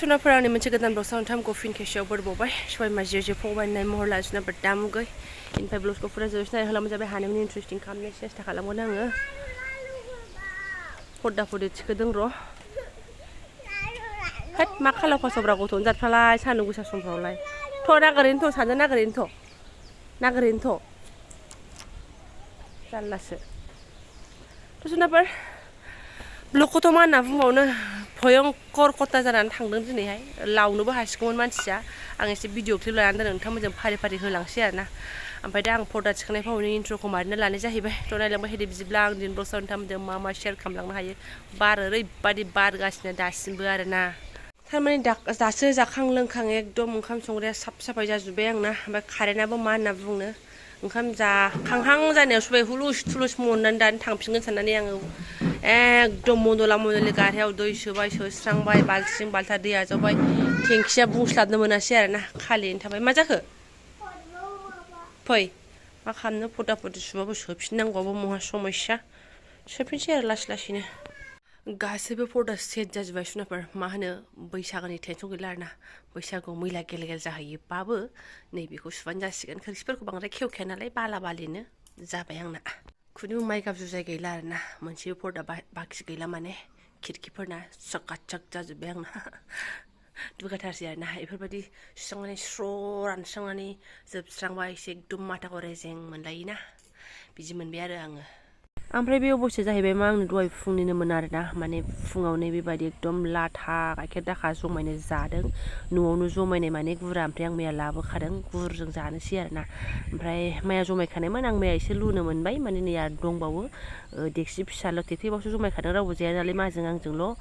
सुनाफोरा आंनि मोनसे गोदान ब्लग साउन्डथामखौ फिन खेबसेयाव बरबावबाय सबाय माजियो जे फंबायनाय महर लाजुनाफोर दामुगै इनिफ्राय ब्लगखौ फुरा जोबसिनाय होलांबाय जाबाय हानायनि इन्ट्रेस्टिं खालामनो सेस्था खालामगोन आङो फर्दा फर्दि थिखोदों र' हेट मा खालाव फासावब्रा गथ'नो जाथफ्रालाय सान्दुं गोसा समफ्रावलाय थ' नागोरैनोथ' सानदों नागोरैनोथ' जारलासो थ' सुनाफोर ब्लगखौथ' मा होनना बुंबावनो भयंकर कथा जानानै थांदों दिनैहाय लावनोबो हासिगौमोन मानसिया आं एसे भिडिअ क्लिप लानानै दोन नोंथांमोनजों फारि फारि होलांसै आरोना ओमफ्राय दा आं पर्दा थिखांनाय फावैनो इन्ट्र'खौ मारिना लानाय जाहैबाय थ' नायलांबाय हायदो बिदिब्ला आं दिन ब्लग नोंथांमोनजों मा शेयार खालामलांनो हायो बार ओरैबादि बारगासिनो दासिमबो आरोना थारमाने दासो जाखां लोंखां एकदम ओंखाम संग्राया साफ साफाय जाजोब्बाय आंना ओमफ्राय कारेन्टआबो मा होनना बुंनो ओंखाम जाखांहां जानायाव सबाय हुलुस थुलुस मननानै दानो थांफिनगोन साननानै आङो एकदम मनदला मनदलि गारहायाव दै सोबाय सोस्रांबाय बाल्थिं बाल्था दै आजावबाय टेंकिया बुंस्लाबनो मोनासै आरोना खालियैनो थाबाय मा जाखो फै मा खालामनो फर्दा फर्दि सुबाबो सोफिननांगौआबो महा समस्या सोफिनसै आरो लासै लासैनो गासैबो पर्दा सेट जाजोब्बाय सुनाफोर मा होनो बैसागोनि टेनसन गैला आरोना बैसागुआव मैला गेल गेल जाहैयोबाबो नैबेखौ सुबानो जासिगोन खोरखिफोरखौ बांद्राय खेवखाया नालाय बाला बालिनो जाबाय आंना खुनु माइगाब जुजाय गैला आरोना मोनसेबो पर्दा बाखि गैला माने खिरखिफोरना चकाचक जाजोब्बाय आंना दुगाथारसै आरोना बेफोरबायदि सुस्रांनानै स्र' रानस्रांनानै जोबस्रांबा एसे एकदम माथाखौ रेजें मोनलायोना बिदि मोनबाय आरो आङो ओमफ्राय बे अबस्थाया जाहैबाय मा आंनो दहाय फुंनिनोमोन आरोना माने फुङावनो बेबायदि एकदम लाथा गाइखेर दाखा जमायनो जादों न'आवनो जमायनाय माने गुरा ओमफ्राय आं मैया लाबोखादों गुरजों जानोसै आरोना ओमफ्राय माइया जमायखानायमोन आं मैया एसे लुनो मोनबाय माने नै आरो दंबावो देक्सि फिसाल' थेथेबावसो जमायखादों रावबो जाया नालाय माजों आंजोंल'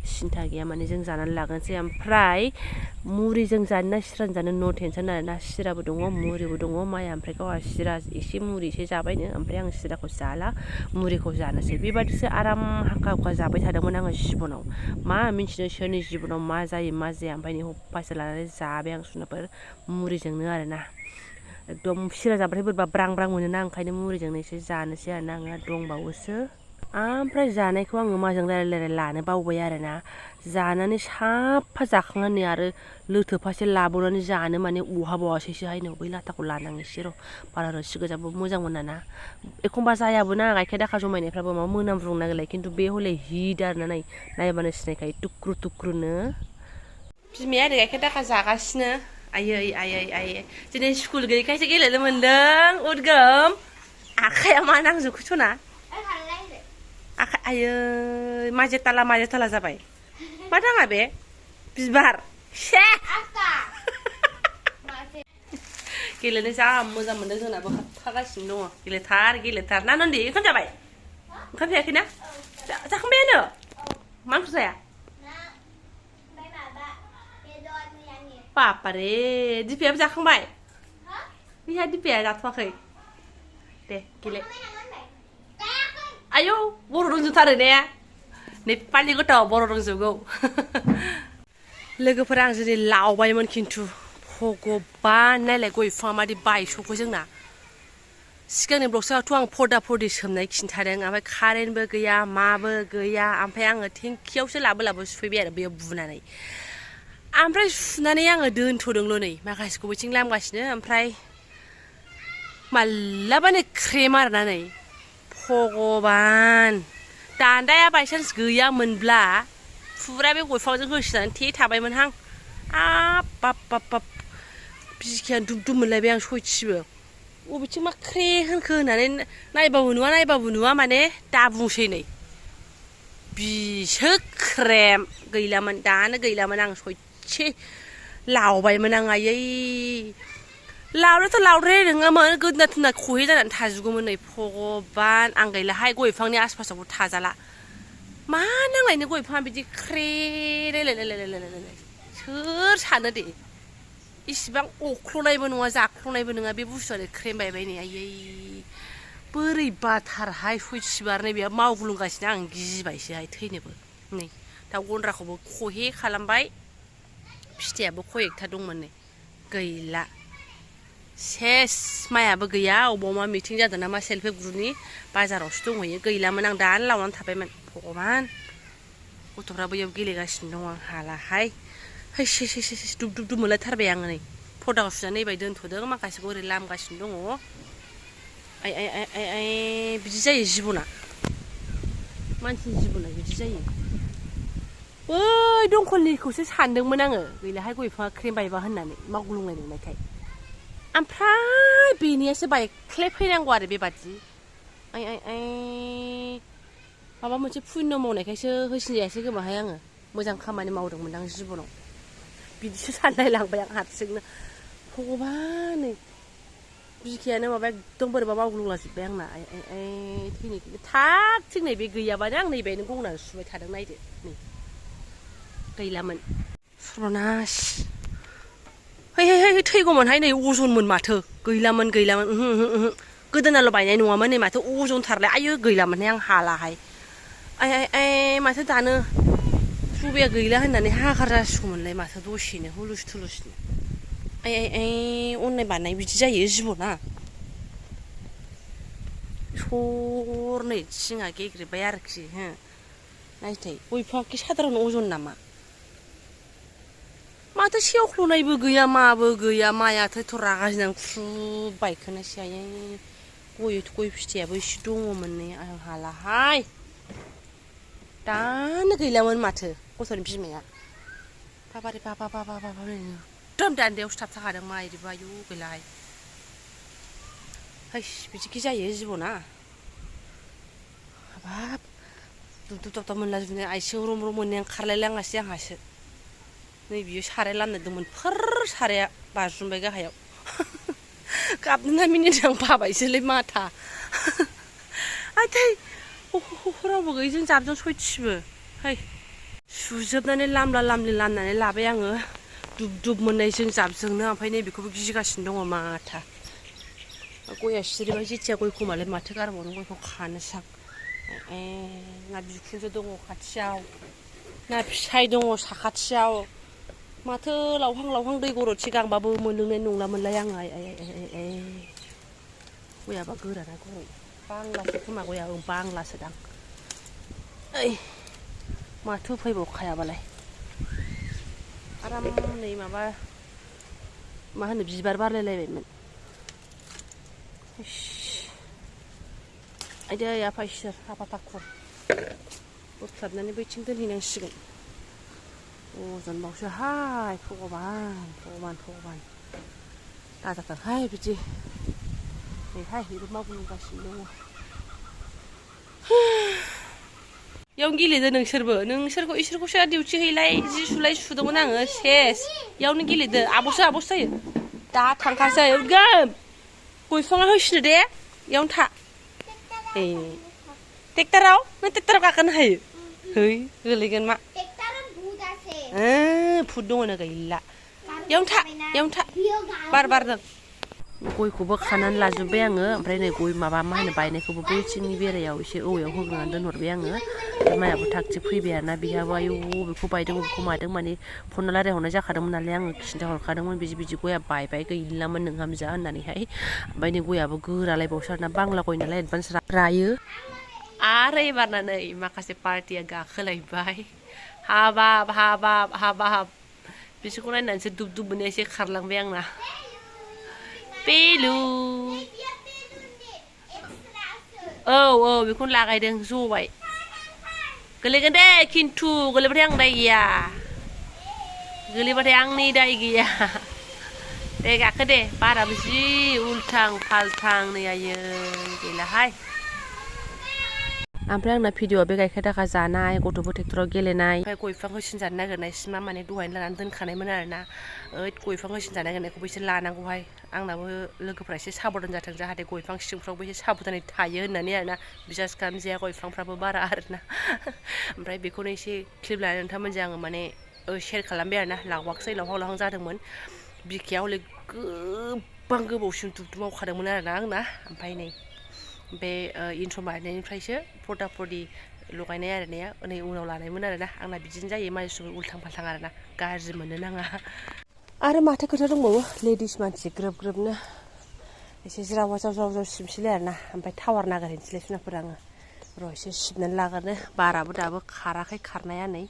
सिन्था गैया माने जों जानानै लागोनसै ओमफ्राय मुरिजों जानो ना सिराजों जानो नो टेनसन आरोना सिराबो दङ मुरिबो दङ माइया ओमफ्राय गावहा सिरा एसे मुरि एसे जाबायनो ओमफ्राय आं सिराखौ जाला मुरिखौ जानोसै बेबादिसो आराम हाखा हुखा जाबाय थादोंमोन आङो जिबनाव मा मिन्थिनो सोरनि जिबनाव मा जायो मा जाया ओमफ्राय नै हप्पासे लानानै जाबाय आं सुनाफोर मुरिजोंनो आरोना एकदम सिरा जाबाथाय बोरैबा ब्रां ब्रां मोनोना ओंखायनो मुरिजोंनो एसे जानोसै आरोना आङो दंबावोसो ओमफ्राय जानायखौ आङो माजों रायलाय लानो बावबाय आरोना जानानै साफा जाखांनानै आरो लोथोफासे लाबावनानै जानो माने अहाबावासैसोहायनो बै लाथाखौ लानांनोसै र' बारा रोसि गोजाबो मोजां मोनाना एखमबा जायाबो ना गाइखेर दाखा जमायनायफ्राबो माबा मोनामब्रुंनो नागिरलाय खिन्थु बे हले हिट आरोना नायबानो सिनायखायो टुक्रु टुक्रुनो बिमाया ओरै गाइखेर दाखा जागासिनो आयै दिनै स्कुल गैयैखायसो गेलेनो मोन्दों उदगोम आखाइया मा नांजोबखोस'ना आखाइ आयै माजेथाला जाबाय मा दाङा बे बिबार से गेलेनो जा मोजां मोनदों जोंनाबो हाबखागासिनो दङ गेलेथार ना नन्दि ओंखाम जाबाय ओंखाम जायाखैना जाखांबायानो मा ओंख्रि जाया बापारे दिपायाबो जाखांबाय बिहा दिपाया जाथ'वाखै दे गेले आयौ बर' रोंजोबथारो ने नेपालि गथ' बर' रोंजोबगौ लोगोफोरा आं जुदि लावबायमोन खिन्थु भगबान नायलाय गय बिफाङा मादि बायस'खो जोंना सिगांनि ब्लगसआवथ' आं फर्दा फर्दि सोमनाय खिन्थादों ओमफ्राय कारेन्टबो गैया माबो गैया ओमफ्राय आङो टेंकियावसो लाबो सुफैबाय आरो बेयाव बुनानै ओमफ्राय सुनानै आङो दोनथ'दोंल' नै माखासेखौ बिथिं लामगासिनो ओमफ्राय मालाबानो क्रेम आरोना नै भगबान दान्दाया बायसान्स गैयामोनब्ला फुरा बे गय बिफांजों होसिनानै थाबायमोनहां बाब बिखायानो दुब दुब मोनलायबाय आं सयथिबो बबेथिं मा ख्रे होनखो होननानै नायबाबो नुवा माने दा बुंसै नै बिसो क्रेम गैलामोन दानो गैलामोन आं सयथि लावबायमोन आं आयै लावनायाथ' लावद्राय नङामोन गोदोना थुना खहे जानानै थाजोबगौमोन नै भगबान आं गैलाहाय गय बिफांनि आसपासावबो थाजाला मा नांलायनो गय बिफाङा बिदि ख्रे लायलाय सोर सानो दे इसिबां अख्ल'नायबो नङा जाख्ल'नायबो नङा बे बुस्थुआनो क्रेम बायबाय नै आयै बोरै बाथारहाय सयथिबारनै बेहा मावग्लुंगासिनो आं गिबायसोहाय थैनोबो नै दाउ गन्द्राखौबो खहे खालामबाय फिथाइयाबो खयेकथा दंमोन नै गैला सेस माइयाबो गैया अबाव मा मिटिं जादों ना मा सेल्फ हेल्प ग्रुपनि बाजारावसो दंहैयो गैलामोन आं दानो लावनानै थाबायमोन भगबान गथ'फ्रा बैयाव गेलेगासिनो दं आं हालाहाय हैस दुब दुब दुब मोनलायथारबाय आङो नै फदाखौ सुनानै बाय दोनथ'दों माखासेखौ ओरै लामगासिनो दङ आइ बिदि जायो जिबना मानसिनि जिबना बिदि जायो बै दंखलनिखौसो सानदोंमोन आङो गैलाहाय गय बिफाङा ख्रेम बायबा होननानै मावग्लुंनाय नुनायखाय ओमफ्राय बेनियासो बायख्लेफैनांगौ आरो बेबादि माबा मोनसे पुण्य मावनायखायसो होसिनजायासै खोमाहाय आङो मोजां खामानि मावदोंमोन आं जिबनाव बिदिसो सानलायलांबाय आं हारसिंनो भगबान बिखायानो माबा एकदम बोरैबा मावग्लुंलाजोब्बाय आंना थैनो थाग थिंनाय बे गैयाबानो आं नैबेनो गंनानै सुबाय थादों नायदो नै गैलामोन सर्बनाश है थैगौमोनहाय नै अजनमोन माथो गैलामोन गोदोनाल' बायनाय नङामोन नै माथो अजनथारलाय आयौ गैलामोनहाय आं हालाहाय माथो दानो सुबाया गैला होननानै हाहाकार जासिगौमोनलाय माथो दसेनो हुलुस थुलुसनो अननाय बानाय बिदि जायो जिबना नै थिङा गेग्रेबबाय आरोखि नायथाय गय बिफाङा साधारन अजन नामा माथो सेवख्ल'नायबो गैया माबो गैया माइआथ' रागा जोंनानै खुबायखोनोसै गय फिथाइयाबो एसे दङमोन नै आं हालाहाय दानो गैलामोन माथो गथ'नि बिमाया बाबारे बाबा एकदम दान्दायावसो थाबथाखादों माइरिबो आयु गैलाहाय हैस बिदिखि जायो जिबना हाबाब दुब दाब मोनलाजोबनाय आइसिं रम मोननाया ओंखारलायलाङासै आंहासो नै बियो साराय लामनोदोंमोन साराया बाज्रुमबाय गाहायाव गाबनोना मिनिनो आं बाबायसोलै माथा रावबो गैयिजों जाबजों सयथिबो है सुजोबनानै लामनानै लाबाय आङो दुब दुब मोननायजों जाबजोंनो ओमफ्राय नैबेखौबो गिगासिनो दङ माथा गया सिरिबाय जेथिया गयखौ मालाय माथो गारबावनो गयखौ खानोसै आं ना बिखुनजो दङ खाथियाव ना फिसाइ दङ साखाथियाव माथो लावहां दै गरदसे गांबाबो मोनलोंनाय नंलामोनलाय आङो गयाबा गोराना गय बांलासो खोमा गया बांलासो दां माथो फैबावखायाबालाय आराम नै माबा मा होनो बिबार बारलायलायबायमोन आयदै आफा इसोर आफा फाखुर बोख्लाबनानै बैथिं दोनहैनांसिगोन अजनबावसोहाय भगबान दाजाथोंहाय बिदि नैहाय बेबो मावग्लुंगासिनो दङ इयावनो गेलेदो नोंसोरखौ इसोरखौसो डिउटि हैलाय जि सुलाय सुदोंमोन आङो सेस इयावनो गेलेदो आब'सो जायो दा थांखासै गय बिफाङा होसिनो दे इयावनो था ट्रेक्टराव नों ट्रेक्टराव गाखोनो हायो है गोलैगोन मा भुट दङनो गैला इयावनो था बार बारदों गयखौबो खानानै लाजोब्बाय आङो ओमफ्राय नै गय माबा मा होनो बायनायखौबो बैथिंनि बेरायाव एसे औवायाव होग्रोनानै दोनहरबाय आङो माइयाबो थागथिग फैबाय आरोना बेहाबो आयौ बेखौ बायदों बेखौ मादों माने फन रायलायहरनाय जाखादोंमोन नालाय आङो खिन्थाहरखादोंमोन बिदि गया बायबाय गैलामोन नोंहामजा होननानैहाय ओमफ्राय नै गयाबो गोरालायबावसो आरोना बांला गय नालाय एडभान्स रायो आरो एबारना नै माखासे पार्टिया गाखोलायबाय हाबाब बिसोरखौ नायनानैसो दुब दुब मोननाया एसे खारलांबाय आंना पेलु औ बेखौनो लागायदों जबाय गोलैगोन दे खिन्थु गोलैबाथाय आं दाय गैया गोलैबाथाय आंनि दाय गैया दे गाखो दे बाराबो जि उल्थां फाल्थां नै आयै गैलाहाय ओमफ्राय आंना भिडिअआ बे गाइखेर दाखा जानाय गथ'फोर ट्रेक्टराव गेलेनाय ओमफ्राय गय बिफां होसिनजानो नागिरनायसिमा माने दहायनो लानानै दोनखानायमोन आरोना गय बिफां होसिनजानो नागिरनायखौबो एसे लानांगौहाय आंनाबो लोगोफ्रा एसे साबधान जाथों जाहाथे गय बिफां सिंफ्रावबो एसे साबधानै थायो होननानै आरोना बिसास खालामजाया गय बिफांफ्राबो बारा आरोना ओमफ्राय बेखौनो एसे क्लिप लानानै नोंथांमोनजों आङो माने शेयार खालामबाय आरोना लावाखसै लावहां जादोंमोन बिखाया हले गोबां गोबावसिम दुब मावखादोंमोन आरोना आंना ओमफ्राय नै बे इन्ट्र' बानायनायनिफ्रायसो फरदा लगायनाय आरोना नै उनाव लानायमोन आरोना आंना बिदिनो जायो मानसिफोर उल्थां फाल्थां आरोना गाज्रि मोननो नाङा आरो माथो खोथा दंबावो लेडिस मानसि ग्रोबनो एसे ज्राव सिबसैलाय आरोना ओमफ्राय टावार नागिरहैनोसैलाय सुनाफोर आङो र' एसे सिबनानै लाग्रोनो बाराबो दाबो खाराखै खारनाया नै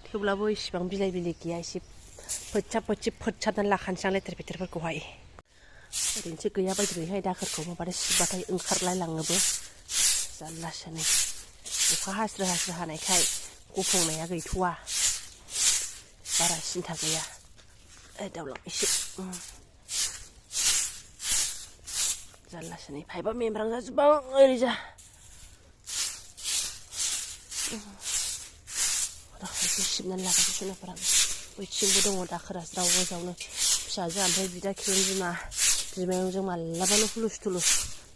थेवब्लाबो इसिबां बिलाइ गैया एसे फोदसाबनानै लाखानोसै आं लेथेर फेथेरफोरखौहाय ओरैनोसो गैया बायदिहाय दाखोरखौ माबाथाय सिबबाथाय ओंखारलायलाङोबो जारलासो नै अखा हास्रो हानायखाय गुफुंनाया गैथ'वा बारा सिन्था गैया दावलां एसे जारलासो नै पाइपआ मेंब्रां जाजोब्बाय ओरैजा एसे सिबनानै लागासै सोनाफोरा बैथिंबो दङ दाखोरा ज्राव गोजावनो फिसाजो ओमफ्राय बिदा बिमा बिमायंजों मालाबानो हुलुस थुलुस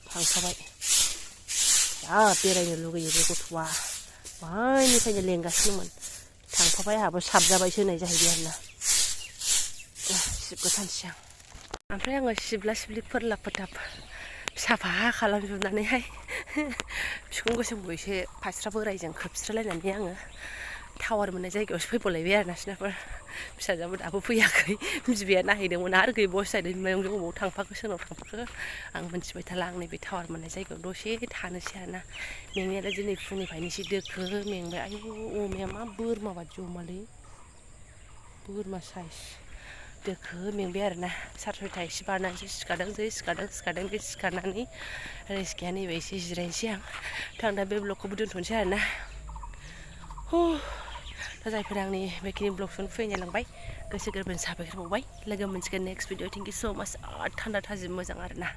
थांफाबाय जा बेरायनो लुगैयो बे गथ'आ मानिफ्रायनो लेंगासिनोमोन थांफाबाय आंहाबो साबजाबायसो होननाय जाहैबाय आरोना सिबगो थानोसै आं ओमफ्राय आङो सिबला सिबलि फोरला फोथाब साफा खालामजोबनानैहाय बिखुं गोसोमखौ एसे फास्रा बोरायजों खोबस्रालायनानै आङो टावार मोननाय जायगायावसो फैबावलायबाय आरोना सिनाफोर फिसाजोआबो दाबो फैयाखै बिबैया नायहैदोंमोन आरो गैबावासो जाहैदों बिमायंजों बबाव थांफाखो सोरनाव थांफाखो आं मिन्थिबाय थाला आं नैबे टावार मोननाय जायगायाव दसे थानोसै आरोना मेंनायालाय दिनै फुंनिफ्रायनो एसे दोखो मेंबाय आयु अमाया मा बोरमा बायदि अमालै बोरमा साइज दोखो मेंबाय आरोना 6:30 एसे बारनानैसो सिखारदों बे सिखारनानै रेस्ट गैया नैबे एसे जिरायनोसै आं दा बे ब्लगखौबो दोनथ'नोसै आरोना दा जायफोरा आंनि बेखिनि ब्लगखौ फैनाय लांबाय गोसो गोरबोनि साबायखर बावबाय लोगो मोनसिगोन नेक्स्ट भिडिअ थेंक इउ स' माच थान्दा थाजिम मोजां आरोना